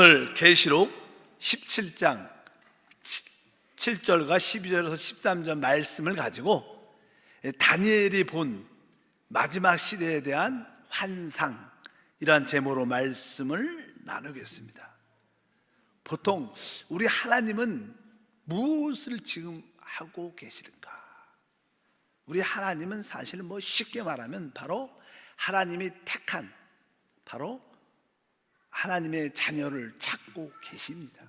오늘 계시록 17장 7절과 12절에서 13절 말씀을 가지고 다니엘이 본 마지막 시대에 대한 환상, 이러한 제목으로 말씀을 나누겠습니다. 보통 우리 하나님은 무엇을 지금 하고 계실까? 우리 하나님은 사실 쉽게 말하면 바로 하나님이 택한, 바로 하나님의 자녀를 찾고 계십니다.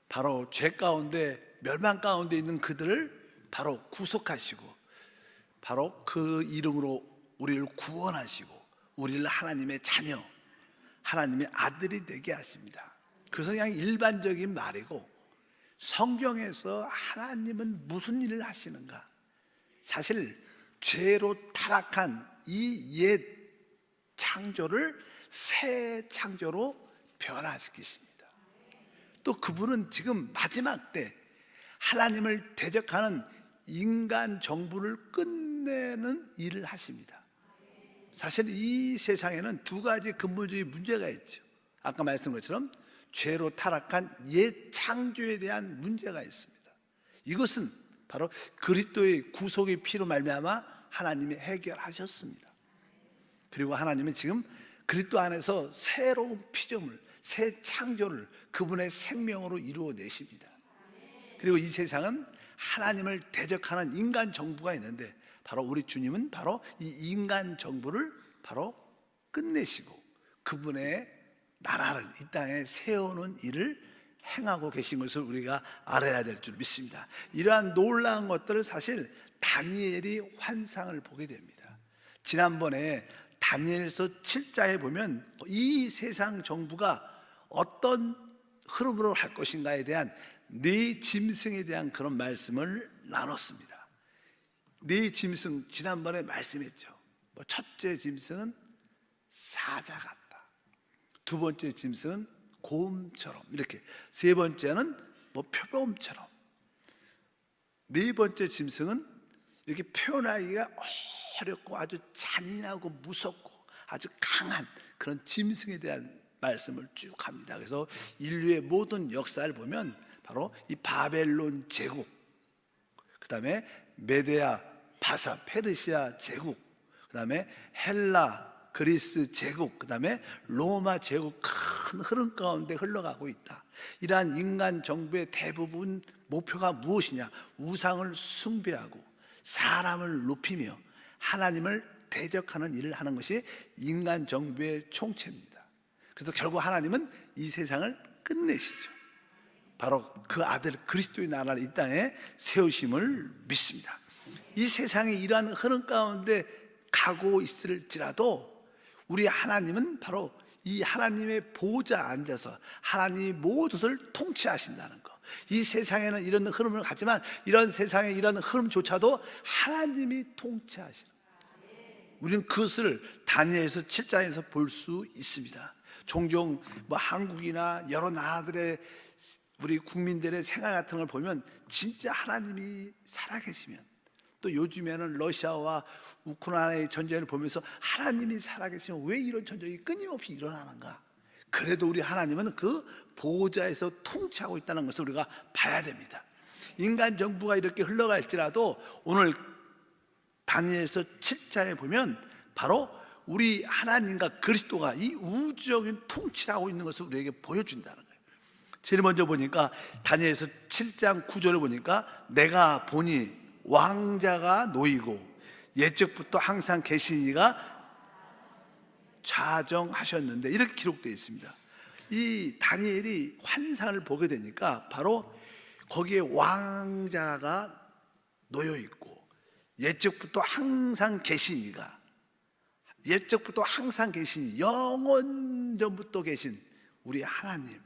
바로 죄 가운데, 멸망 가운데 있는 그들을 바로 구속하시고, 바로 그 이름으로 우리를 구원하시고, 우리를 하나님의 자녀, 하나님의 아들이 되게 하십니다. 그래서 그냥 일반적인 말이고, 성경에서 하나님은 무슨 일을 하시는가? 사실 죄로 타락한 이 옛 창조를 새 창조로 변화시키십니다. 또 그분은 지금 마지막 때 하나님을 대적하는 인간 정부를 끝내는 일을 하십니다. 사실 이 세상에는 두 가지 근본적인 문제가 있죠. 아까 말씀드린 것처럼 죄로 타락한 옛 창조에 대한 문제가 있습니다. 이것은 바로 그리스도의 구속의 피로 말미암아 하나님이 해결하셨습니다. 그리고 하나님은 지금 그리스도 안에서 새로운 피조물, 새 창조를 그분의 생명으로 이루어내십니다. 그리고 이 세상은 하나님을 대적하는 인간 정부가 있는데, 바로 우리 주님은 바로 이 인간 정부를 바로 끝내시고 그분의 나라를 이 땅에 세우는 일을 행하고 계신 것을 우리가 알아야 될 줄 믿습니다. 이러한 놀라운 것들을 사실 다니엘이 환상을 보게 됩니다. 지난번에 다니엘서 7장에 보면 이 세상 정부가 어떤 흐름으로 할 것인가에 대한 네 짐승에 대한 그런 말씀을 나눴습니다. 네 짐승, 지난번에 말씀했죠. 첫째 짐승은 사자 같다, 두 번째 짐승은 곰처럼, 이렇게 세 번째는 표범처럼, 네 번째 짐승은 이렇게 표현하기가 어렵고 아주 잔인하고 무섭고 아주 강한 그런 짐승에 대한 말씀을 쭉 합니다. 그래서 인류의 모든 역사를 보면 바로 이 바벨론 제국, 그 다음에 메데아, 바사, 페르시아 제국, 그 다음에 헬라, 그리스 제국, 그 다음에 로마 제국, 큰 흐름 가운데 흘러가고 있다. 이러한 인간 정부의 대부분 목표가 무엇이냐? 우상을 숭배하고 사람을 높이며 하나님을 대적하는 일을 하는 것이 인간 정부의 총체입니다. 그래서 결국 하나님은 이 세상을 끝내시죠. 바로 그 아들 그리스도의 나라를 이 땅에 세우심을 믿습니다. 이 세상이 이러한 흐름 가운데 가고 있을지라도 우리 하나님은 바로 이 하나님의 보좌에 앉아서 하나님이 모두를 통치하신다는 것. 이 세상에는 이런 흐름을 가지만 이런 세상의 이런 흐름조차도 하나님이 통치하시는 것. 우리는 그것을 다니엘서 7장에서 볼 수 있습니다. 종종 한국이나 여러 나라들의 우리 국민들의 생활 같은 걸 보면 진짜 하나님이 살아계시면, 또 요즘에는 러시아와 우크라이나의 전쟁을 보면서 하나님이 살아계시면 왜 이런 전쟁이 끊임없이 일어나는가? 그래도 우리 하나님은 그 보호자에서 통치하고 있다는 것을 우리가 봐야 됩니다. 인간 정부가 이렇게 흘러갈지라도 오늘 다니엘서 7장에 보면 바로 우리 하나님과 그리스도가 이 우주적인 통치를 하고 있는 것을 우리에게 보여준다는 거예요. 제일 먼저 보니까 다니엘서 7장 9절을 보니까 내가 보니 왕자가 놓이고 옛적부터 항상 계신 이가 좌정하셨는데, 이렇게 기록되어 있습니다. 이 다니엘이 환상을 보게 되니까 바로 거기에 왕자가 놓여 있고 옛적부터 항상 계신 이가, 옛적부터 항상 계신, 영원 전부터 계신 우리 하나님,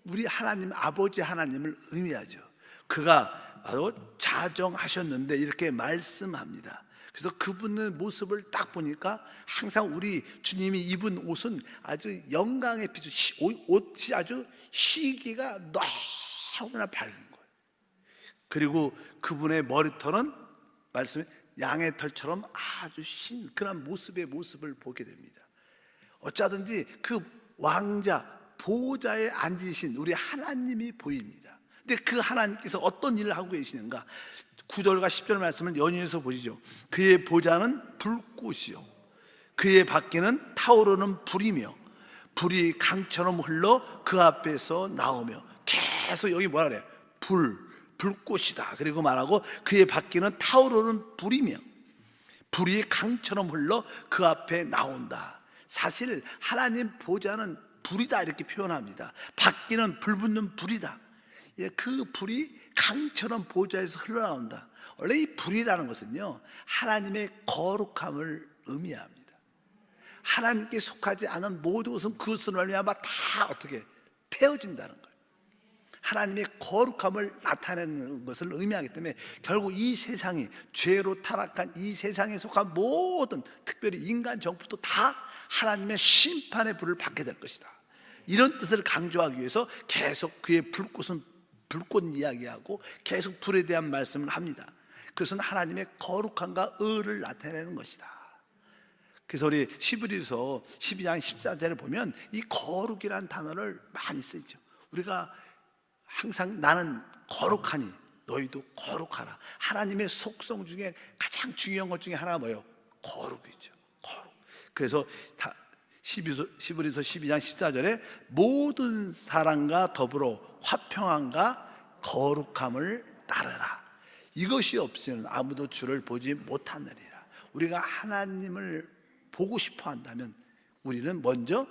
우리 하나님 아버지 하나님을 의미하죠. 그가 바로 자정하셨는데 이렇게 말씀합니다. 그래서 그분의 모습을 딱 보니까 항상 우리 주님이 입은 옷은 아주 영광의 빛, 옷이 아주 시기가 너무나 밝은 거예요. 그리고 그분의 머리털은 말씀에 양의 털처럼 아주 신그런 모습의 모습을 보게 됩니다. 어쩌든지 그 왕자, 보좌에 앉으신 우리 하나님이 보입니다. 근데 그 하나님께서 어떤 일을 하고 계시는가? 9절과 10절 말씀을 연이어서 보시죠. 그의 보좌는 불꽃이요 그의 밖에는 타오르는 불이며 불이 강처럼 흘러 그 앞에서 나오며, 계속 여기 뭐라 그래요? 불꽃이다. 그리고 말하고 그의 밖에는 타오르는 불이며 불이 강처럼 흘러 그 앞에 나온다. 사실 하나님 보좌는 불이다 이렇게 표현합니다. 밖에는 불 붙는 불이다. 그 불이 강처럼 보좌에서 흘러나온다. 원래 이 불이라는 것은요, 하나님의 거룩함을 의미합니다. 하나님께 속하지 않은 모든 것은 그것으로 말미암아 다 어떻게 태워진다는 거예요. 하나님의 거룩함을 나타내는 것을 의미하기 때문에 결국 이 세상이, 죄로 타락한 이 세상에 속한 모든, 특별히 인간 정부도 다 하나님의 심판의 불을 받게 될 것이다. 이런 뜻을 강조하기 위해서 계속 그의 불꽃은 불꽃 이야기하고 계속 불에 대한 말씀을 합니다. 그것은 하나님의 거룩함과 의를 나타내는 것이다. 그래서 우리 히브리서 12장 14절에 보면 이 거룩이라는 단어를 많이 쓰죠. 우리가 항상 나는 거룩하니 너희도 거룩하라. 하나님의 속성 중에 가장 중요한 것 중에 하나가 뭐예요? 거룩이죠. 거룩. 그래서 히브리서 12장 14절에 모든 사랑과 더불어 화평함과 거룩함을 따르라. 이것이 없이는 아무도 주를 보지 못하느니라. 우리가 하나님을 보고 싶어 한다면 우리는 먼저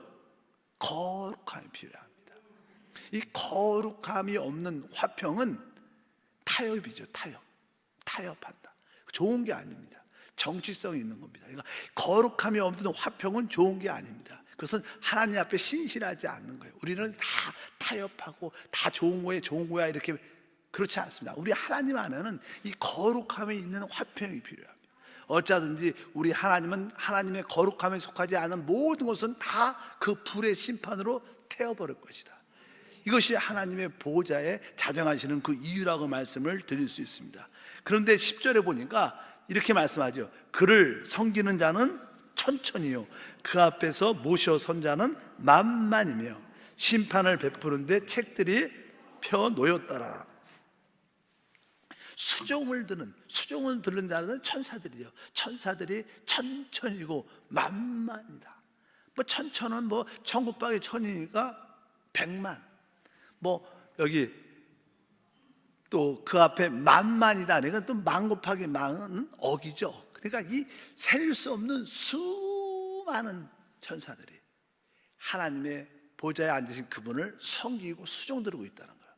거룩함이 필요합니다. 이 거룩함이 없는 화평은 타협이죠. 타협한다. 좋은 게 아닙니다. 정치성이 있는 겁니다. 그러니까 거룩함이 없는 화평은 좋은 게 아닙니다. 그것은 하나님 앞에 신실하지 않는 거예요. 우리는 다 타협하고 다 좋은 거야 이렇게, 그렇지 않습니다. 우리 하나님 안에는 이 거룩함이 있는 화평이 필요합니다. 어쩌든지 우리 하나님은 하나님의 거룩함에 속하지 않은 모든 것은 다 그 불의 심판으로 태워버릴 것이다. 이것이 하나님의 보좌에 자정하시는 그 이유라고 말씀을 드릴 수 있습니다. 그런데 10절에 보니까 이렇게 말씀하죠. 그를 섬기는 자는 천천히요 그 앞에서 모셔 선 자는 만만이며 심판을 베푸는데 책들이 펴 놓였더라. 수종을 들은 자는 천사들이요. 천사들이 천천이고 만만이다. 뭐 천천은 뭐 천국박의 천이니까 100만. 뭐 여기 또 그 앞에 만만이다. 그러니까 또 만 곱하기 만은 억이죠. 그러니까 이 셀 수 없는 수많은 천사들이 하나님의 보좌에 앉으신 그분을 섬기고 수종 들고 있다는 거예요.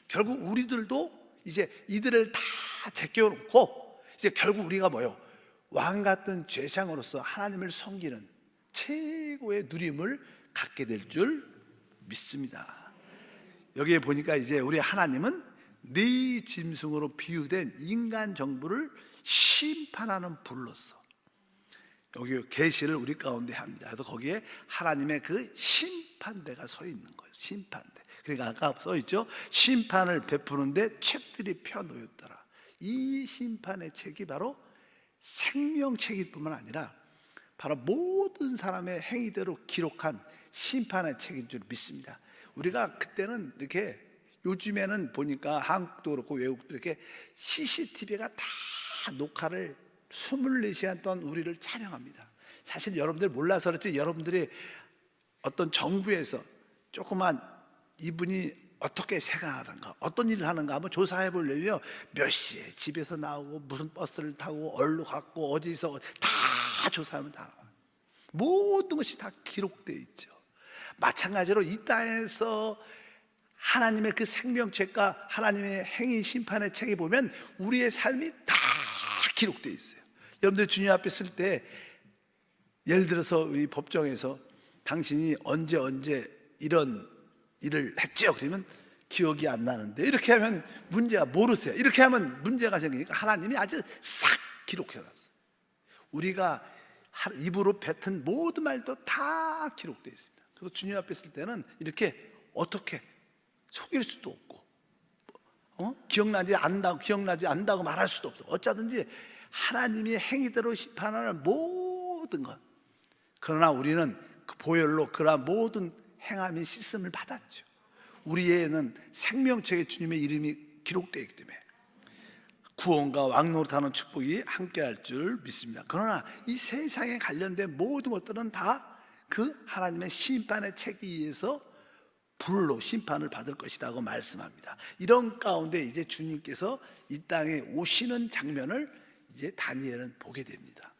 결국 우리들도 이제 이들을 다 제껴놓고 이제 결국 우리가 뭐요? 왕 같은 죄상으로서 하나님을 섬기는 최고의 누림을 갖게 될 줄 믿습니다. 여기에 보니까 이제 우리 하나님은 네 짐승으로 비유된 인간 정부를 심판하는 불로서 여기 계시를 우리 가운데 합니다. 그래서 거기에 하나님의 그 심판대가 서 있는 거예요. 심판대. 그러니까 아까 써 있죠. 심판을 베푸는데 책들이 펴 놓였더라. 이 심판의 책이 바로 생명책일 뿐만 아니라 바로 모든 사람의 행위대로 기록한 심판의 책인 줄 믿습니다. 우리가 그때는 이렇게, 요즘에는 보니까 한국도 그렇고 외국도 이렇게 CCTV가 다 녹화를 24시간 동안 우리를 촬영합니다. 사실 여러분들 몰라서 그렇지, 여러분들이 어떤 정부에서 조그만 이분이 어떻게 생각하는가, 어떤 일을 하는가 한번 조사해 보려면 몇 시에 집에서 나오고 무슨 버스를 타고 어디로 갔고 어디서 다 조사하면 다 나와요. 모든 것이 다 기록되어 있죠. 마찬가지로 이 땅에서 하나님의 그 생명책과 하나님의 행위 심판의 책에 보면 우리의 삶이 다 기록되어 있어요. 여러분들 주님 앞에 있을 때 예를 들어서 이 법정에서 당신이 언제 이런 일을 했죠? 그러면 기억이 안 나는데, 이렇게 하면 문제가, 모르세요. 이렇게 하면 문제가 생기니까 하나님이 아주 싹 기록해놨어요. 우리가 입으로 뱉은 모든 말도 다 기록되어 있습니다. 그래서 주님 앞에 있을 때는 이렇게 어떻게 속일 수도 없고, 기억나지 않는다고 말할 수도 없어. 어쩌든지 하나님이 행위대로 심판하는 모든 것. 그러나 우리는 그 보혈로 그러한 모든 행함이 씻음을 받았죠. 우리에는 생명책에 주님의 이름이 기록되어 있기 때문에 구원과 왕노릇하는 축복이 함께할 줄 믿습니다. 그러나 이 세상에 관련된 모든 것들은 다 그 하나님의 심판의 책에 의해서 불로 심판을 받을 것이라고 말씀합니다. 이런 가운데 이제 주님께서 이 땅에 오시는 장면을 이제 다니엘은 보게 됩니다.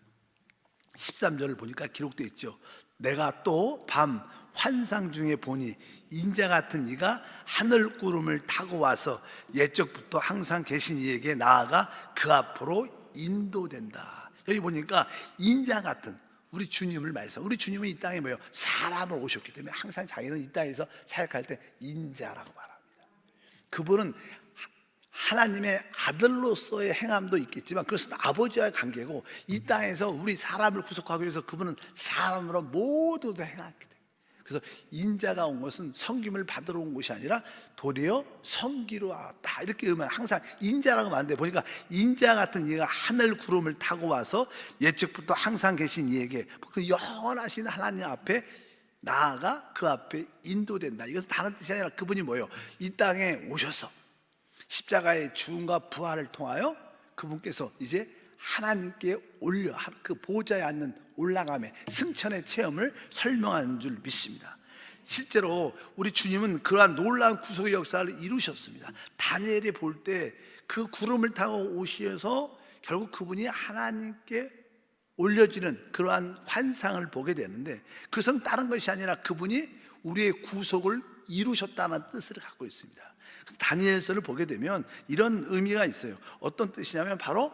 13절을 보니까 기록되어 있죠. 내가 또 밤 환상 중에 보니 인자 같은 이가 하늘 구름을 타고 와서 옛적부터 항상 계신 이에게 나아가 그 앞으로 인도된다. 여기 보니까 인자 같은 우리 주님을 말씀. 우리 주님은 이 땅에 뭐예요? 사람을 오셨기 때문에 항상 자기는 이 땅에서 사역할 때 인자라고 말합니다. 그분은 하나님의 아들로서의 행함도 있겠지만 그것은 아버지와의 관계고, 이 땅에서 우리 사람을 구속하기 위해서 그분은 사람으로 모두 다 행하게 돼요. 그래서 인자가 온 것은 섬김을 받으러 온 것이 아니라 도리어 섬기러 왔다, 이렇게 의미하면 항상 인자라고 말하는데, 보니까 인자 같은 이가 하늘 구름을 타고 와서 옛적부터 항상 계신 이에게, 그 영원하신 하나님 앞에 나아가 그 앞에 인도된다. 이것은 다른 뜻이 아니라 그분이 뭐예요? 이 땅에 오셔서 십자가의 죽음과 부활을 통하여 그분께서 이제 하나님께 올려 그 보좌에 앉는 올라감의 승천의 체험을 설명하는 줄 믿습니다. 실제로 우리 주님은 그러한 놀라운 구속의 역사를 이루셨습니다. 다니엘이 볼 때 그 구름을 타고 오셔서 결국 그분이 하나님께 올려지는 그러한 환상을 보게 되는데, 그것은 다른 것이 아니라 그분이 우리의 구속을 이루셨다는 뜻을 갖고 있습니다. 다니엘서를 보게 되면 이런 의미가 있어요. 어떤 뜻이냐면 바로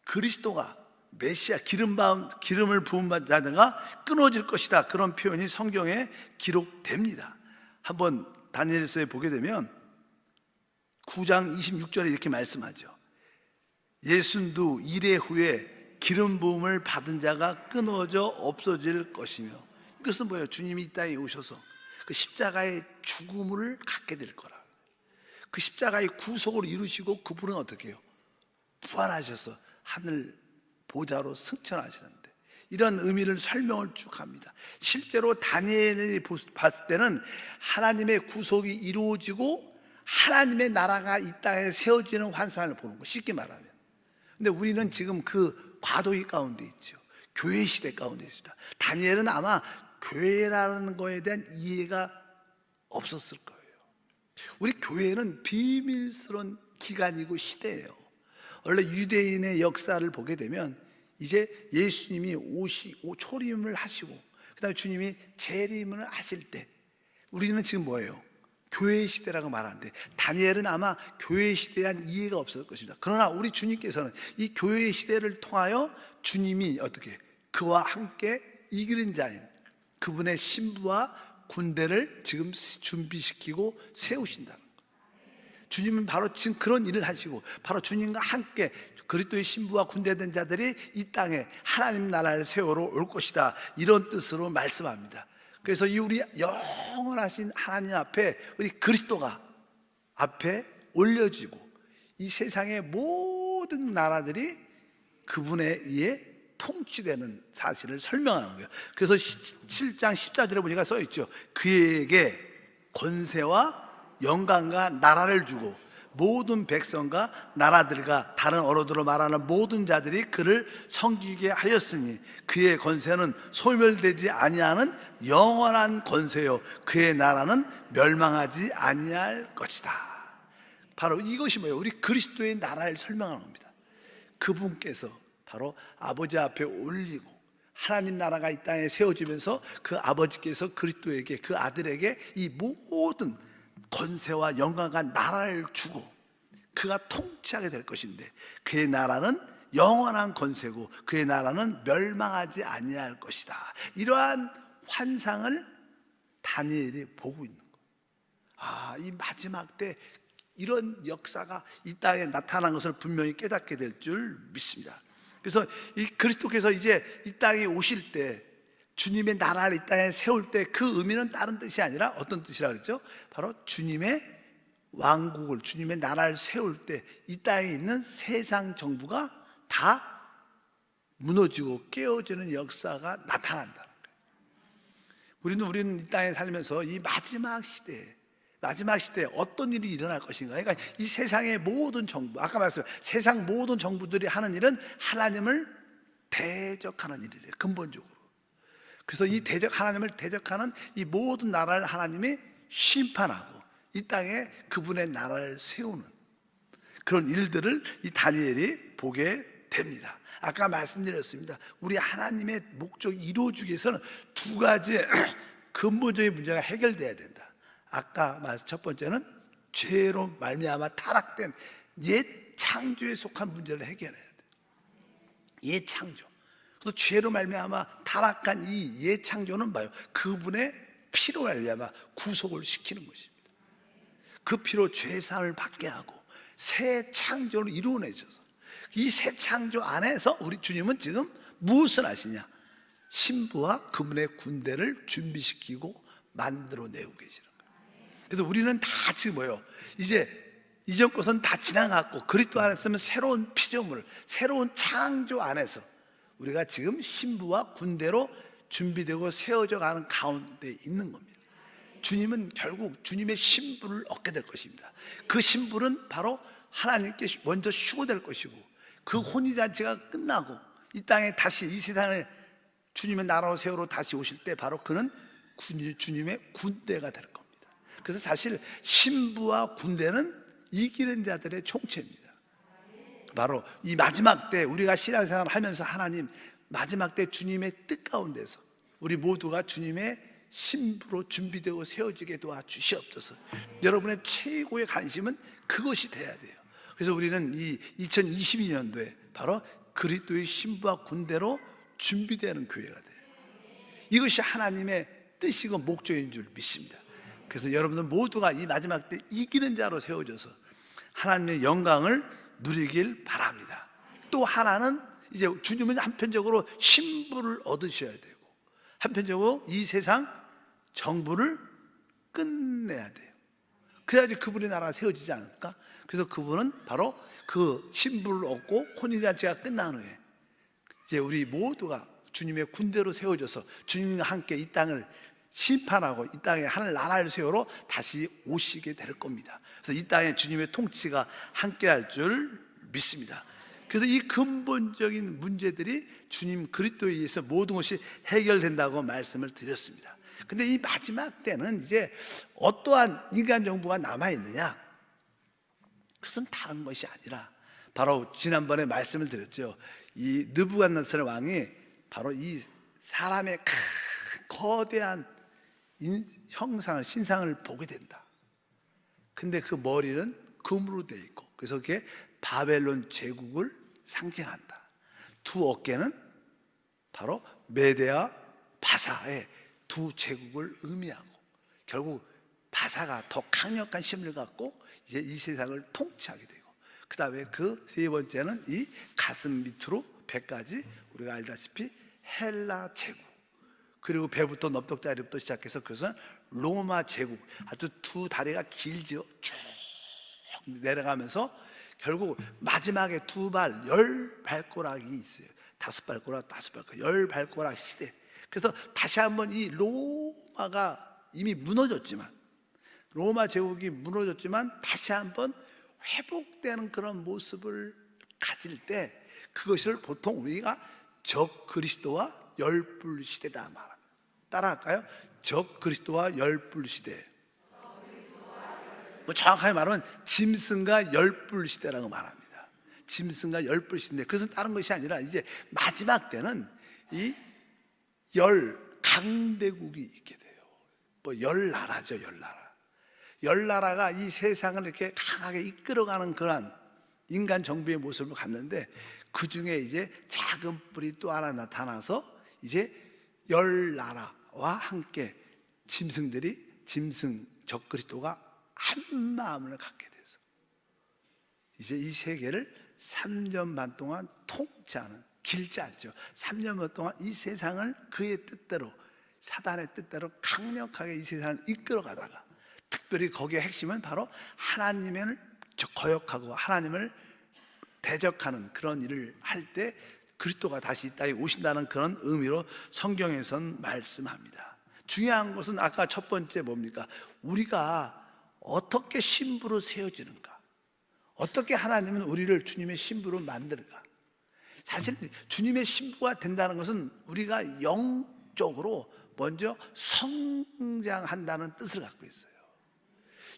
그리스도가 메시아 기름을 부은 자가 끊어질 것이다, 그런 표현이 성경에 기록됩니다. 한번 다니엘서에 보게 되면 9장 26절에 이렇게 말씀하죠. 예순두 이래 후에 기름 부음을 받은 자가 끊어져 없어질 것이며, 이것은 뭐예요? 주님이 이 땅에 오셔서 그 십자가의 죽음을 갖게 될 거라. 그 십자가의 구속을 이루시고 그분은 어떻게 해요? 부활하셔서 하늘 보좌로 승천하시는데, 이런 의미를 설명을 쭉 합니다. 실제로 다니엘이 봤을 때는 하나님의 구속이 이루어지고 하나님의 나라가 이 땅에 세워지는 환상을 보는 거, 쉽게 말하면. 근데 우리는 지금 그 과도기 가운데 있죠. 교회 시대 가운데 있습니다. 다니엘은 아마 교회라는 거에 대한 이해가 없었을 거예요. 우리 교회는 비밀스러운 기간이고 시대예요. 원래 유대인의 역사를 보게 되면 이제 예수님이 초림을 하시고 그 다음에 주님이 재림을 하실 때, 우리는 지금 뭐예요? 교회 시대라고 말하는데, 다니엘은 아마 교회 시대에 대한 이해가 없었을 것입니다. 그러나 우리 주님께서는 이 교회 시대를 통하여 주님이 어떻게 그와 함께 이기는 자인 그분의 신부와 군대를 지금 준비시키고 세우신다는 거예요. 주님은 바로 지금 그런 일을 하시고, 바로 주님과 함께 그리스도의 신부와 군대된 자들이 이 땅에 하나님 나라를 세우러 올 것이다, 이런 뜻으로 말씀합니다. 그래서 이 우리 영원하신 하나님 앞에 우리 그리스도가 앞에 올려지고 이 세상의 모든 나라들이 그분에 의해 통치되는 사실을 설명하는 거예요. 그래서 7장 14절에 보니까 써 있죠. 그에게 권세와 영광과 나라를 주고 모든 백성과 나라들과 다른 언어로 말하는 모든 자들이 그를 섬기게 하였으니 그의 권세는 소멸되지 아니하는 영원한 권세요 그의 나라는 멸망하지 아니할 것이다. 바로 이것이 뭐예요? 우리 그리스도의 나라를 설명하는 겁니다. 그분께서 바로 아버지 앞에 올리고 하나님 나라가 이 땅에 세워지면서 그 아버지께서 그리스도에게, 그 아들에게 이 모든 권세와 영광과 나라를 주고 그가 통치하게 될 것인데, 그의 나라는 영원한 권세고 그의 나라는 멸망하지 아니할 것이다. 이러한 환상을 다니엘이 보고 있는 거예요. 이 마지막 때 이런 역사가 이 땅에 나타난 것을 분명히 깨닫게 될 줄 믿습니다. 그래서 이 그리스도께서 이제 이 땅에 오실 때, 주님의 나라를 이 땅에 세울 때 그 의미는 다른 뜻이 아니라 어떤 뜻이라고 그랬죠? 바로 주님의 왕국을, 주님의 나라를 세울 때 이 땅에 있는 세상 정부가 다 무너지고 깨어지는 역사가 나타난다는 거예요. 우리는 이 땅에 살면서 이 마지막 시대에 어떤 일이 일어날 것인가. 그러니까 이 세상의 모든 정부, 아까 말씀드린 세상 모든 정부들이 하는 일은 하나님을 대적하는 일이래요, 근본적으로. 그래서 이 하나님을 대적하는 이 모든 나라를 하나님이 심판하고 이 땅에 그분의 나라를 세우는 그런 일들을 이 다니엘이 보게 됩니다. 아까 말씀드렸습니다. 우리 하나님의 목적이 이루어지기 위해서는 두 가지 근본적인 문제가 해결돼야 된다. 아까 말씀 첫 번째는 죄로 말미암아 타락된 옛 창조에 속한 문제를 해결해야 돼. 옛 창조. 그래서 죄로 말미암아 타락한 이 옛 창조는 뭐예요? 그분의 피로 말미암아 구속을 시키는 것입니다. 그 피로 죄사함을 받게 하고 새 창조를 이루어내셔서 이 새 창조 안에서 우리 주님은 지금 무엇을 하시냐? 신부와 그분의 군대를 준비시키고 만들어내고 계시는 거예요. 그래서 우리는 다 지금 뭐예요? 이제 이전 것은 다 지나갔고 그리스도 안에 있으면 새로운 피조물, 새로운 창조 안에서 우리가 지금 신부와 군대로 준비되고 세워져 가는 가운데 있는 겁니다. 주님은 결국 주님의 신부를 얻게 될 것입니다. 그 신부는 바로 하나님께 먼저 휴거될 것이고 그 혼인잔치가 끝나고 이 땅에 다시 이 세상을 주님의 나라로 세우러 다시 오실 때 바로 그는 주님의 군대가 될 겁니다. 그래서 사실 신부와 군대는 이기는 자들의 총체입니다. 바로 이 마지막 때 우리가 신앙생활을 하면서 하나님 마지막 때 주님의 뜻 가운데서 우리 모두가 주님의 신부로 준비되고 세워지게 도와주시옵소서. 여러분의 최고의 관심은 그것이 돼야 돼요. 그래서 우리는 이 2022년도에 바로 그리스도의 신부와 군대로 준비되는 교회가 돼요. 이것이 하나님의 뜻이고 목적인 줄 믿습니다. 그래서 여러분들 모두가 이 마지막 때 이기는 자로 세워져서 하나님의 영광을 누리길 바랍니다. 또 하나는 이제 주님은 한편적으로 신부를 얻으셔야 되고 한편적으로 이 세상 정부를 끝내야 돼요. 그래야지 그분의 나라가 세워지지 않을까? 그래서 그분은 바로 그 신부를 얻고 혼인잔치가 끝난 후에 이제 우리 모두가 주님의 군대로 세워져서 주님과 함께 이 땅을 심판하고 이 땅에 하늘 나라를 세우러 다시 오시게 될 겁니다. 그래서 이 땅에 주님의 통치가 함께할 줄 믿습니다. 그래서 이 근본적인 문제들이 주님 그리스도에 의해서 모든 것이 해결된다고 말씀을 드렸습니다. 근데 이 마지막 때는 이제 어떠한 인간 정부가 남아있느냐? 그것은 다른 것이 아니라 바로 지난번에 말씀을 드렸죠. 이 느부갓네살 왕이 바로 이 사람의 큰 거대한 형상을 신상을 보게 된다. 근데 그 머리는 금으로 되어 있고 그래서 그게 바벨론 제국을 상징한다. 두 어깨는 바로 메대와 바사의 두 제국을 의미하고 결국 바사가 더 강력한 힘을 갖고 이제 이 세상을 통치하게 되고 그 다음에 그 세 번째는 이 가슴 밑으로 배까지 우리가 알다시피 헬라 제국 그리고 배부터 넓적다리부터 시작해서 그것은 로마 제국 아주 두 다리가 길죠. 쭉 내려가면서 결국 마지막에 두 발 열 발가락이 있어요. 다섯 발가락 열 발가락 시대. 그래서 다시 한번 이 로마가 이미 무너졌지만 로마 제국이 무너졌지만 다시 한번 회복되는 그런 모습을 가질 때 그것을 보통 우리가 적 그리스도와 열불 시대다 말합니다. 따라할까요? 적 그리스도와 열불 시대. 뭐 정확하게 말하면 짐승과 열불 시대라고 말합니다. 짐승과 열불 시대인데 그것은 다른 것이 아니라 이제 마지막 때는 이 열 강대국이 있게 돼요. 뭐 열 나라죠, 열 나라. 열 나라가 이 세상을 이렇게 강하게 이끌어가는 그런 인간 정부의 모습을 갖는데 그 중에 이제 작은 뿔이 또 하나 나타나서 이제 열 나라와 함께 짐승들이 짐승 적 그리스도가 한 마음을 갖게 돼서 이제 이 세계를 3년 반 동안 통치하는 길지 않죠. 3년 반 동안 이 세상을 그의 뜻대로 사단의 뜻대로 강력하게 이 세상을 이끌어가다가 특별히 거기에 핵심은 바로 하나님을 거역하고 하나님을 대적하는 그런 일을 할 때 그리스도가 다시 이 땅에 오신다는 그런 의미로 성경에선 말씀합니다. 중요한 것은 아까 첫 번째 뭡니까? 우리가 어떻게 신부로 세워지는가, 어떻게 하나님은 우리를 주님의 신부로 만드는가. 사실 주님의 신부가 된다는 것은 우리가 영적으로 먼저 성장한다는 뜻을 갖고 있어요.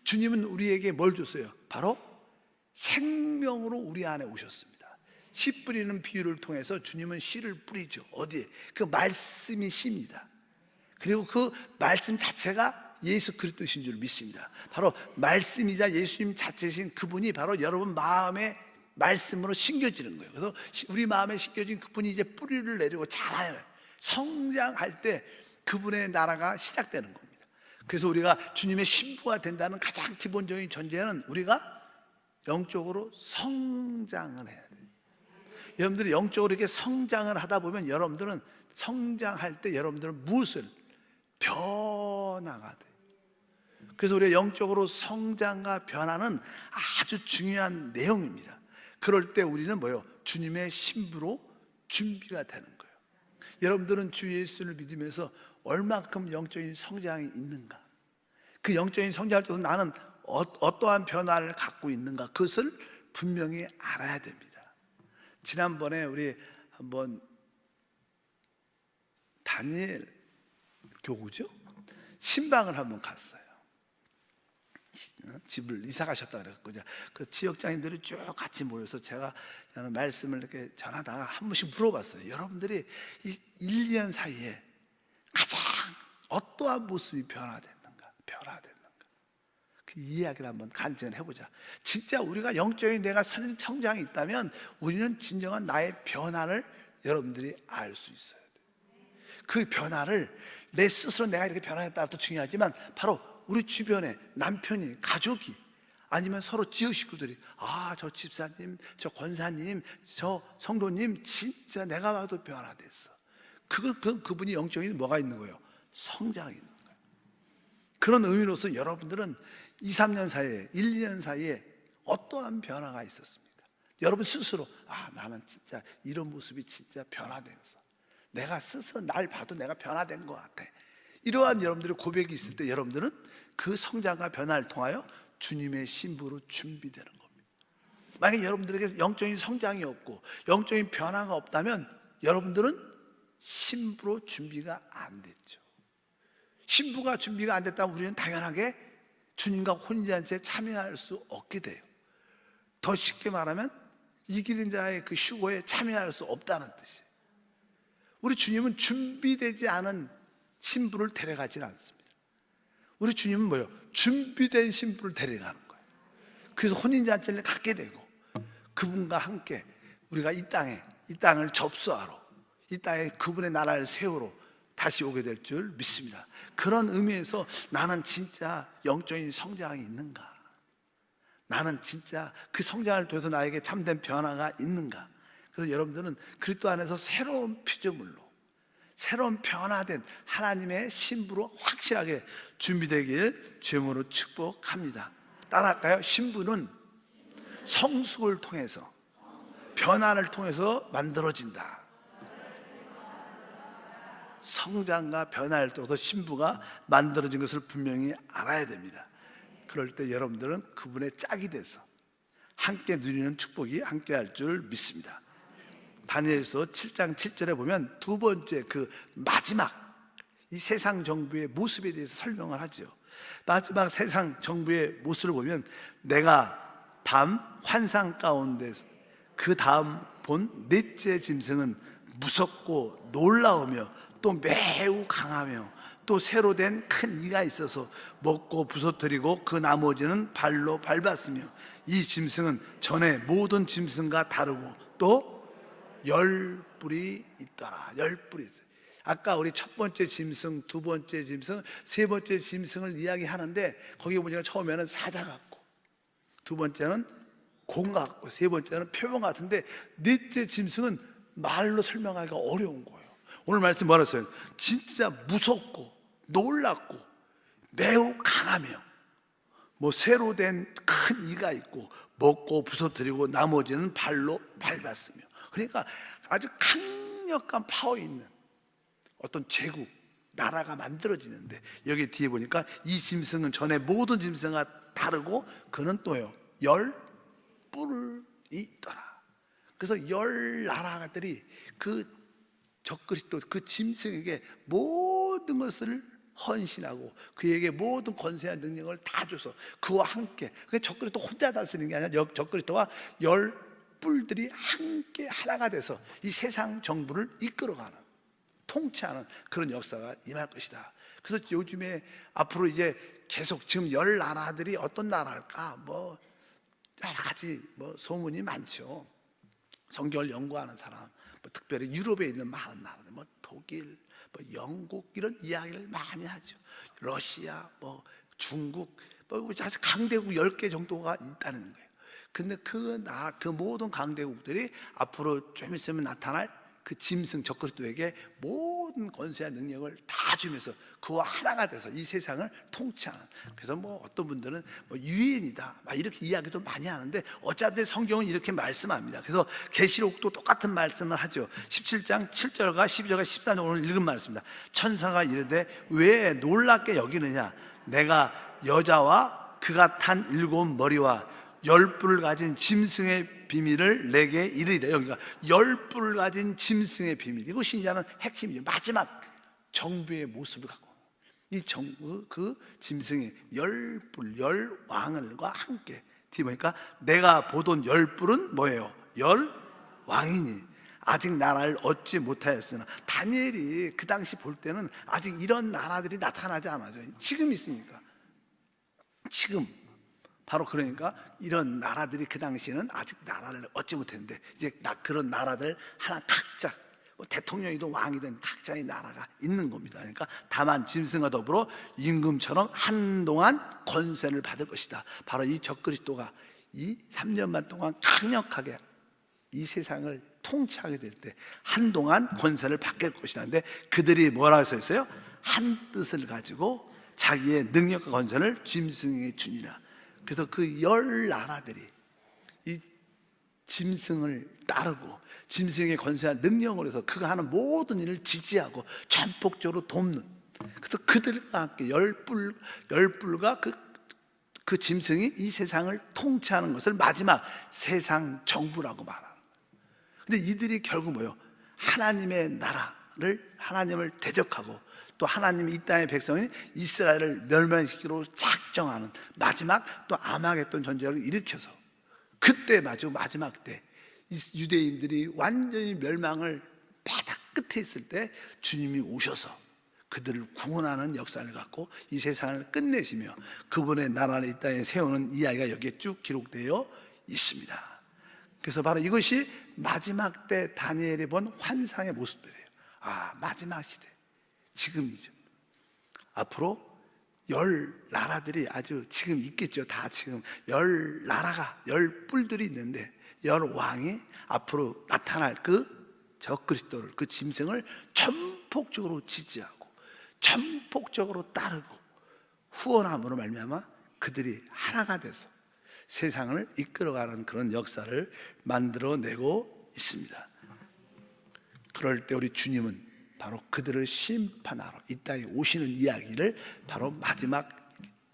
주님은 우리에게 뭘 줬어요? 바로 생명으로 우리 안에 오셨습니다. 씨 뿌리는 비유를 통해서 주님은 씨를 뿌리죠. 어디에? 그 말씀이 씨입니다. 그리고 그 말씀 자체가 예수 그리스도신 줄 믿습니다. 바로 말씀이자 예수님 자체신 그분이 바로 여러분 마음에 말씀으로 심겨지는 거예요. 그래서 우리 마음에 심겨진 그분이 이제 뿌리를 내리고 자라요. 성장할 때 그분의 나라가 시작되는 겁니다. 그래서 우리가 주님의 신부가 된다는 가장 기본적인 전제는 우리가 영적으로 성장을 해야 돼요. 여러분들이 영적으로 이렇게 성장을 하다 보면 여러분들은 성장할 때 여러분들은 무엇을? 변화가 돼요. 그래서 우리가 영적으로 성장과 변화는 아주 중요한 내용입니다. 그럴 때 우리는 뭐예요? 주님의 신부로 준비가 되는 거예요. 여러분들은 주 예수를 믿으면서 얼마큼 영적인 성장이 있는가? 그 영적인 성장을 통해서 나는 어떠한 변화를 갖고 있는가? 그것을 분명히 알아야 됩니다. 지난번에 우리 한번 다니엘 교구죠? 신방을 한번 갔어요. 집을 이사 가셨다 그래갖고 그 지역장님들이 쭉 같이 모여서 제가 말씀을 이렇게 전하다가 한 번씩 물어봤어요. 여러분들이 이 1년 사이에 가장 어떠한 모습이 변화됐는가? 그 이야기를 한번 간증을 해보자. 진짜 우리가 영적인 내가 성장이 있다면 우리는 진정한 나의 변화를 여러분들이 알 수 있어요. 그 변화를 내 스스로 내가 이렇게 변화했다도 중요하지만 바로 우리 주변에 남편이, 가족이, 아니면 서로 지역 식구들이 저 집사님, 저 권사님, 저 성도님 진짜 내가 봐도 변화됐어. 그분이 영적인 뭐가 있는 거예요? 성장이 있는 거예요. 그런 의미로서 여러분들은 2, 3년 사이에, 1, 2년 사이에 어떠한 변화가 있었습니까? 여러분 스스로 나는 진짜 이런 모습이 진짜 변화되면서 내가 스스로 날 봐도 내가 변화된 것 같아. 이러한 여러분들의 고백이 있을 때 여러분들은 그 성장과 변화를 통하여 주님의 신부로 준비되는 겁니다. 만약에 여러분들에게 영적인 성장이 없고 영적인 변화가 없다면 여러분들은 신부로 준비가 안 됐죠. 신부가 준비가 안 됐다면 우리는 당연하게 주님과 혼인잔치에 참여할 수 없게 돼요. 더 쉽게 말하면 이기는 자의 그 휴거에 참여할 수 없다는 뜻이에요. 우리 주님은 준비되지 않은 신부를 데려가지는 않습니다. 우리 주님은 뭐예요? 준비된 신부를 데려가는 거예요. 그래서 혼인잔치를 갖게 되고 그분과 함께 우리가 이 땅을 접수하러, 이 땅에 그분의 나라를 세우러 다시 오게 될 줄 믿습니다. 그런 의미에서 나는 진짜 영적인 성장이 있는가? 나는 진짜 그 성장을 통해서 나에게 참된 변화가 있는가? 그래서 여러분들은 그리스도 안에서 새로운 피조물로, 새로운 변화된 하나님의 신부로 확실하게 준비되길 주님으로 축복합니다. 따라할까요? 신부는 성숙을 통해서, 변화를 통해서 만들어진다. 성장과 변화를 통해서 신부가 만들어진 것을 분명히 알아야 됩니다. 그럴 때 여러분들은 그분의 짝이 돼서 함께 누리는 축복이 함께 할 줄 믿습니다. 다니엘서 7장 7절에 보면 두 번째 그 마지막 이 세상 정부의 모습에 대해서 설명을 하죠. 마지막 세상 정부의 모습을 보면 내가 밤 환상 가운데서 그 다음 본 넷째 짐승은 무섭고 놀라우며 또 매우 강하며 또 새로 된 큰 이가 있어서 먹고 부서뜨리고 그 나머지는 발로 밟았으며 이 짐승은 전에 모든 짐승과 다르고 또 10뿔이 있더라. 10뿔이 있어요. 아까 우리 첫 번째 짐승, 두 번째 짐승, 세 번째 짐승을 이야기하는데 거기 보니까 처음에는 사자 같고 두 번째는 공 같고 세 번째는 표범 같은데 넷째 짐승은 말로 설명하기가 어려운 거예요. 오늘 말씀 뭐라 했어요? 진짜 무섭고 놀랍고 매우 강하며 새로 된 큰 이가 있고 먹고 부서뜨리고 나머지는 발로 밟았으며, 그러니까 아주 강력한 파워 있는 어떤 제국, 나라가 만들어지는데, 여기 뒤에 보니까 이 짐승은 전에 모든 짐승과 다르고 그는 또요 열 뿔이 있더라. 그래서 열 나라들이 그 적그리스도 그 짐승에게 모든 것을 헌신하고 그에게 모든 권세와 능력을 다 줘서 그와 함께, 그 적그리스도 혼자 다스리는 게 아니라 적그리스도와 열 뿔들이 함께 하나가 돼서 이 세상 정부를 이끌어가는, 통치하는 그런 역사가 임할 것이다. 그래서 요즘에 앞으로 이제 계속 지금 열 나라들이 어떤 나라일까, 뭐 여러 가지 뭐 소문이 많죠. 성경을 연구하는 사람, 뭐 특별히 유럽에 있는 많은 나라들, 뭐 독일, 뭐 영국 이런 이야기를 많이 하죠. 러시아, 뭐 중국, 뭐 아주 강대국 10개 정도가 있다는 거예요. 근데 그 모든 강대국들이 앞으로 좀 있으면 나타날 그 짐승 적그리스도에게 모든 권세와 능력을 다 주면서 그와 하나가 돼서 이 세상을 통치하는. 그래서 뭐 어떤 분들은 뭐 유엔이다 막 이렇게 이야기도 많이 하는데, 어차피 성경은 이렇게 말씀합니다. 그래서 계시록도 똑같은 말씀을 하죠. 17장 7절과 12절과 13절 오늘 읽은 말씀입니다. 천사가 이르되 왜 놀랍게 여기느냐, 내가 여자와 그가 탄 7머리와 10뿔을 가진 짐승의 비밀을 내게 이르리라. 여기가 10뿔을 가진 짐승의 비밀, 이것이 이제 핵심이죠. 마지막 정부의 모습을 갖고 이 정부, 그 짐승의 10뿔, 10왕을과 함께. 뒤에 보니까 내가 보던 10뿔은 뭐예요? 10왕이니 아직 나라를 얻지 못하였으나. 다니엘이 그 당시 볼 때는 아직 이런 나라들이 나타나지 않아요. 지금 있으니까. 지금 바로 그러니까 이런 나라들이 그 당시에는 아직 나라를 얻지 못했는데, 이제 그런 나라들 하나 각자, 뭐 대통령이든 왕이든 각자의 나라가 있는 겁니다. 그러니까 다만 짐승과 더불어 임금처럼 한동안 권세를 받을 것이다. 바로 이 적그리스도가 이 3년만 동안 강력하게 이 세상을 통치하게 될 때 한동안 권세를 받게 될 것이다. 근데 그들이 뭐라고 써 있어요? 한 뜻을 가지고 자기의 능력과 권세를 짐승에게 주니라. 그래서 그 10나라들이 이 짐승을 따르고 짐승의 권세와 능력을 해서 그가 하는 모든 일을 지지하고 전폭적으로 돕는, 그래서 그들과 함께 열뿔과 그 짐승이 이 세상을 통치하는 것을 마지막 세상 정부라고 말하는 거예요. 근데 이들이 결국 뭐예요? 하나님의 나라를, 하나님을 대적하고 또 하나님이 이 땅의 백성인 이스라엘을 멸망시키기로 작정하는 마지막 또 아마겟돈 전쟁을 일으켜서, 그때 마지막 때 유대인들이 완전히 멸망을 바닥 끝에 있을 때 주님이 오셔서 그들을 구원하는 역사를 갖고 이 세상을 끝내시며 그분의 나라를 이 땅에 세우는 이야기가 여기에 쭉 기록되어 있습니다. 그래서 바로 이것이 마지막 때 다니엘이 본 환상의 모습들이에요. 아, 마지막 시대 지금이죠. 앞으로 10나라들이 아주 지금 있겠죠. 다 지금 10나라가 10뿔들이 있는데 10왕이 앞으로 나타날 그 적그리스도를, 그 짐승을 전폭적으로 지지하고 전폭적으로 따르고 후원함으로 말미암아 그들이 하나가 돼서 세상을 이끌어가는 그런 역사를 만들어내고 있습니다. 그럴 때 우리 주님은 바로 그들을 심판하러 이 땅에 오시는 이야기를 바로 마지막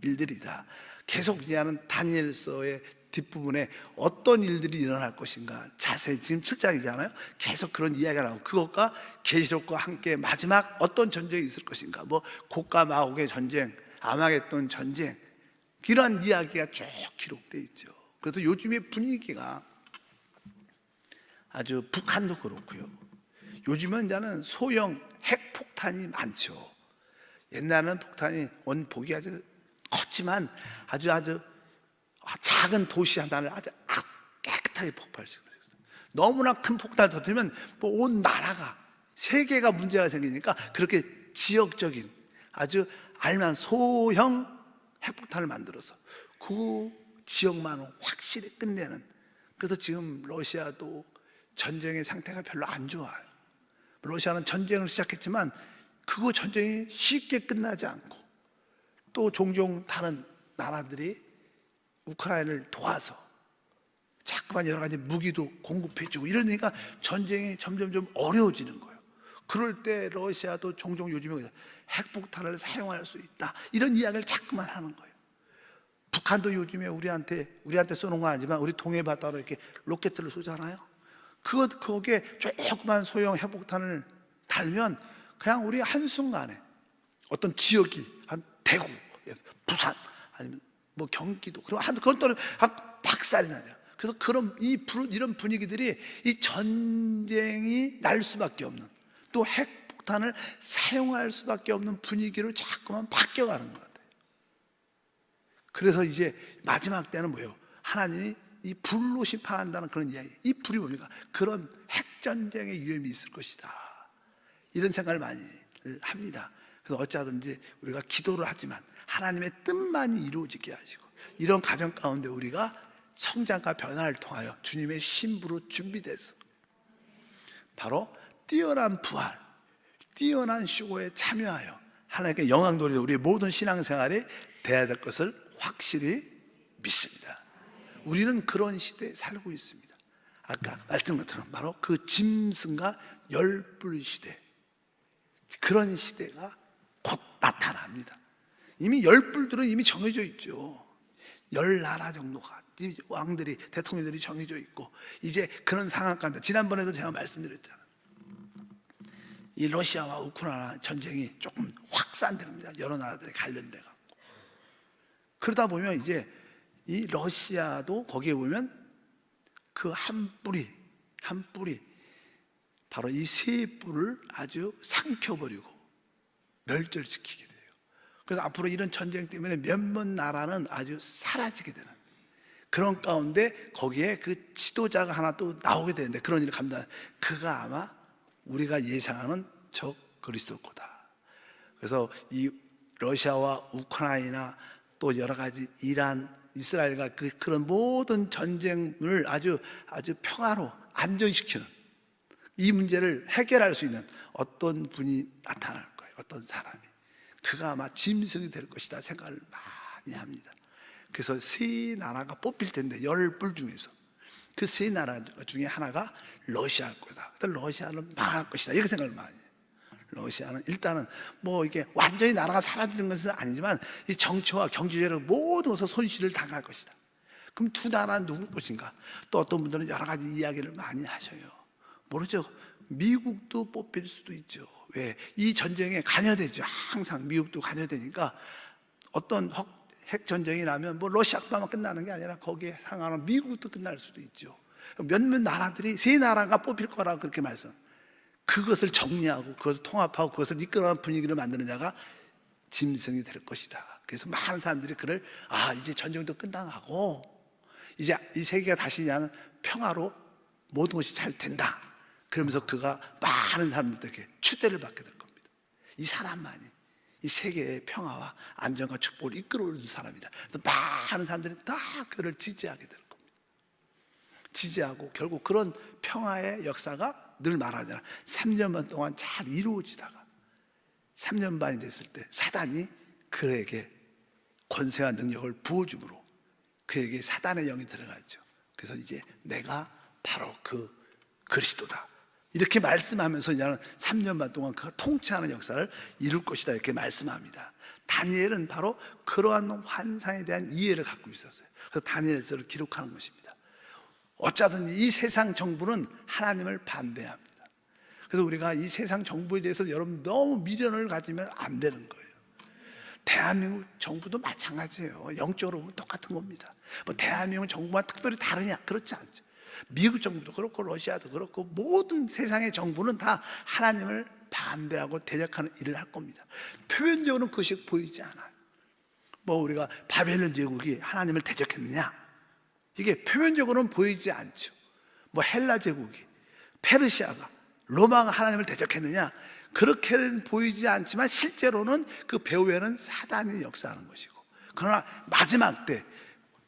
일들이다. 계속 이제는 다니엘서의 뒷부분에 어떤 일들이 일어날 것인가 자세히, 지금 7장이잖아요. 계속 그런 이야기가 나오고 그것과 계시록과 함께 마지막 어떤 전쟁이 있을 것인가, 뭐 곡과 마곡의 전쟁, 아마겟돈 전쟁, 이러한 이야기가 쭉 기록되어 있죠. 그래서 요즘의 분위기가 아주 북한도 그렇고요. 요즘은 이제는 소형 핵폭탄이 많죠. 옛날에는 폭탄이 원폭이 아주 컸지만 아주 작은 도시 하나를 아주 깨끗하게 폭발시켜요. 너무나 큰 폭탄을 터뜨리면 뭐 온 나라가, 세계가 문제가 생기니까 그렇게 지역적인 아주 알만 소형 핵폭탄을 만들어서 그 지역만 확실히 끝내는. 그래서 지금 러시아도 전쟁의 상태가 별로 안 좋아요. 러시아는 전쟁을 시작했지만 그 전쟁이 쉽게 끝나지 않고 또 종종 다른 나라들이 우크라이나를 도와서 자꾸만 여러 가지 무기도 공급해주고 이러니까 전쟁이 점점 어려워지는 거예요. 그럴 때 러시아도 종종 요즘에 핵폭탄을 사용할 수 있다, 이런 이야기를 자꾸만 하는 거예요. 북한도 요즘에 우리한테 쏘는 건 아니지만 우리 동해 바다로 이렇게 로켓을 쏘잖아요. 거기에 조그만 소형 핵폭탄을 달면 그냥 우리 한순간에 어떤 지역이, 한 대구, 부산, 아니면 뭐 경기도, 그리고 그것도 박살이 나죠. 그래서 이런 분위기들이 이 전쟁이 날 수밖에 없는, 또 핵폭탄을 사용할 수밖에 없는 분위기로 자꾸만 바뀌어가는 것 같아요. 그래서 이제 마지막 때는 뭐예요? 하나님이 이 불로 심판한다는 그런 이야기. 이 불이 뭡니까? 그런 핵전쟁의 위험이 있을 것이다, 이런 생각을 많이 합니다. 그래서 어찌하든지 우리가 기도를 하지만 하나님의 뜻만이 이루어지게 하시고, 이런 과정 가운데 우리가 성장과 변화를 통하여 주님의 신부로 준비돼서 바로 뛰어난 부활, 뛰어난 휴거에 참여하여 하나님께 영광 돌리는 우리의 모든 신앙생활이 돼야 될 것을 확실히 믿습니다. 우리는 그런 시대에 살고 있습니다. 아까 말씀드린 것처럼 바로 그 짐승과 열불 시대, 그런 시대가 곧 나타납니다. 이미 열불들은 이미 정해져 있죠. 10나라 정도가, 왕들이, 대통령들이 정해져 있고, 이제 그런 상황 가운데, 지난번에도 제가 말씀드렸잖아요. 이 러시아와 우크라이나 전쟁이 조금 확산됩니다. 여러 나라들이 관련돼 갖고. 그러다 보면 이제 이 러시아도 거기에 보면 그 한 뿌리 바로 이 세 뿔을 아주 삼켜버리고 멸절시키게 돼요. 그래서 앞으로 이런 전쟁 때문에 몇몇 나라는 아주 사라지게 되는 그런 가운데, 거기에 그 지도자가 하나 또 나오게 되는데, 그런 일을 감당, 그가 아마 우리가 예상하는 적 그리스도일 거다. 그래서 이 러시아와 우크라이나, 또 여러 가지 이란, 이스라엘과 그런 모든 전쟁을 아주 평화로 안정시키는, 이 문제를 해결할 수 있는 어떤 분이 나타날 거예요. 어떤 사람이. 그가 아마 짐승이 될 것이다 생각을 많이 합니다. 그래서 세 나라가 뽑힐 텐데, 10뿔 중에서 그 세 나라 중에 하나가 러시아일 거다. 러시아는 망할 것이다, 이렇게 생각을 많이 해요. 러시아는 일단은 뭐 이게 완전히 나라가 사라지는 것은 아니지만, 이 정치와 경제적으로 모든 것을 손실을 당할 것이다. 그럼 두 나라는 누굴 것인가? 또 어떤 분들은 여러 가지 이야기를 많이 하셔요. 모르죠. 미국도 뽑힐 수도 있죠. 왜? 이 전쟁에 관여되죠. 항상 미국도 관여되니까, 어떤 핵전쟁이 나면 뭐 러시아만 끝나는 게 아니라 거기에 상하는 미국도 끝날 수도 있죠. 몇몇 나라들이, 세 나라가 뽑힐 거라고 그렇게 말씀. 그것을 정리하고 그것을 통합하고 그것을 이끌어가는 분위기를 만드는 자가 짐승이 될 것이다. 그래서 많은 사람들이 그를, 이제 전쟁도 끝나가고 이제 이 세계가 다시 그냥 평화로 모든 것이 잘 된다, 그러면서 그가 많은 사람들에게 추대를 받게 될 겁니다. 이 사람만이 이 세계의 평화와 안정과 축복을 이끌어오는 사람이다. 그래서 많은 사람들이 다 그를 지지하게 될 겁니다. 지지하고 결국 그런 평화의 역사가 늘 말하잖아. 3년 반 동안 잘 이루어지다가 3년 반이 됐을 때 사단이 그에게 권세와 능력을 부어줌으로 그에게 사단의 영이 들어가죠. 그래서 이제 내가 바로 그 그리스도다, 이렇게 말씀하면서 이제는 3년 반 동안 그가 통치하는 역사를 이룰 것이다, 이렇게 말씀합니다. 다니엘은 바로 그러한 환상에 대한 이해를 갖고 있었어요. 그래서 다니엘서를 기록하는 것입니다. 어쩌든 이 세상 정부는 하나님을 반대합니다. 그래서 우리가 이 세상 정부에 대해서 여러분 너무 미련을 가지면 안 되는 거예요. 대한민국 정부도 마찬가지예요. 영적으로 보면 똑같은 겁니다. 뭐 대한민국 정부와 특별히 다르냐? 그렇지 않죠. 미국 정부도 그렇고 러시아도 그렇고 모든 세상의 정부는 다 하나님을 반대하고 대적하는 일을 할 겁니다. 표면적으로는 그것이 보이지 않아요. 뭐 우리가 바벨론 제국이 하나님을 대적했느냐? 이게 표면적으로는 보이지 않죠. 뭐 헬라 제국이, 페르시아가, 로마가 하나님을 대적했느냐? 그렇게는 보이지 않지만 실제로는 그 배후에는 사단이 역사하는 것이고, 그러나 마지막 때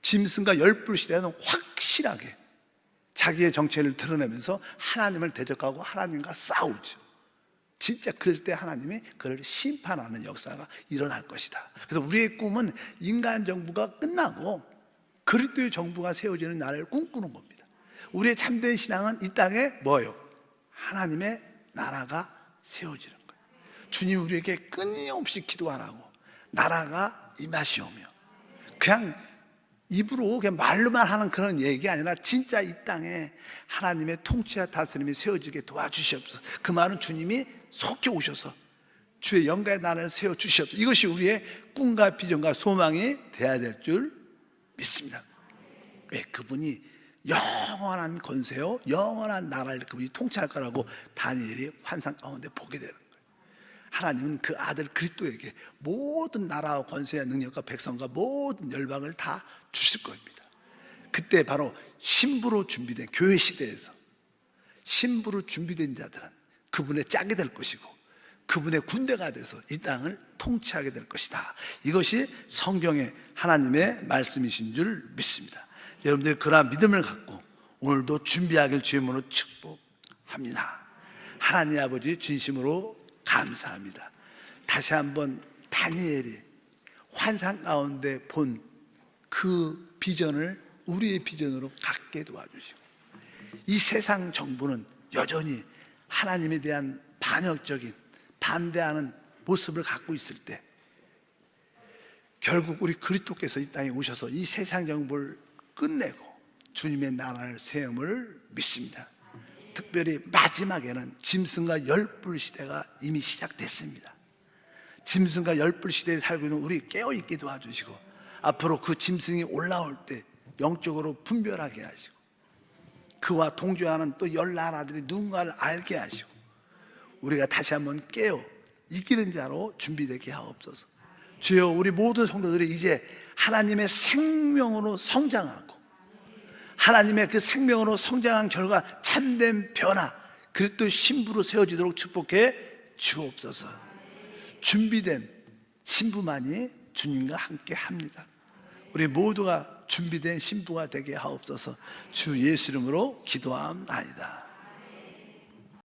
짐승과 열불 시대는 확실하게 자기의 정체를 드러내면서 하나님을 대적하고 하나님과 싸우죠. 진짜 그럴 때 하나님이 그를 심판하는 역사가 일어날 것이다. 그래서 우리의 꿈은 인간 정부가 끝나고 그리스도의 정부가 세워지는 날을 꿈꾸는 겁니다. 우리의 참된 신앙은 이 땅에 뭐예요? 하나님의 나라가 세워지는 거예요. 주님 우리에게 끊임없이 기도하라고 나라가 임하시오며. 그냥 입으로 그냥 말로만 하는 그런 얘기 아니라 진짜 이 땅에 하나님의 통치와 다스림이 세워지게 도와주시옵소서. 그 말은 주님이 속히 오셔서 주의 영광의 나라를 세워주시옵소서. 이것이 우리의 꿈과 비전과 소망이 되어야 될 줄 믿습니다. 왜? 그분이 영원한 권세요 영원한 나라를 그분이 통치할 거라고 다니엘이 환상 가운데 보게 되는 거예요. 하나님은 그 아들 그리스도에게 모든 나라와 권세와 능력과 백성과 모든 열방을 다 주실 겁니다. 그때 바로 신부로 준비된 교회 시대에서 신부로 준비된 자들은 그분의 짝이 될 것이고 그분의 군대가 돼서 이 땅을 통치하게 될 것이다. 이것이 성경의 하나님의 말씀이신 줄 믿습니다. 여러분들 그러한 믿음을 갖고 오늘도 준비하길 주의 이름으로 축복합니다. 하나님 아버지 진심으로 감사합니다. 다시 한번 다니엘이 환상 가운데 본 그 비전을 우리의 비전으로 갖게 도와주시고 이 세상 정부는 여전히 하나님에 대한 반역적인 반대하는 모습을 갖고 있을 때 결국 우리 그리스도께서 이 땅에 오셔서 이 세상 정부를 끝내고 주님의 나라를 세움을 믿습니다. 특별히 마지막에는 짐승과 열불 시대가 이미 시작됐습니다. 짐승과 열불 시대에 살고 있는 우리 깨어있게 도와주시고 앞으로 그 짐승이 올라올 때 영적으로 분별하게 하시고 그와 동조하는 또 열 나라들이 누군가를 알게 하시고 우리가 다시 한번 깨어 이기는 자로 준비되게 하옵소서. 주여 우리 모든 성도들이 이제 하나님의 생명으로 성장하고 하나님의 그 생명으로 성장한 결과 참된 변화 그리스도 신부로 세워지도록 축복해 주옵소서. 준비된 신부만이 주님과 함께 합니다. 우리 모두가 준비된 신부가 되게 하옵소서. 주 예수 이름으로 기도함나이다.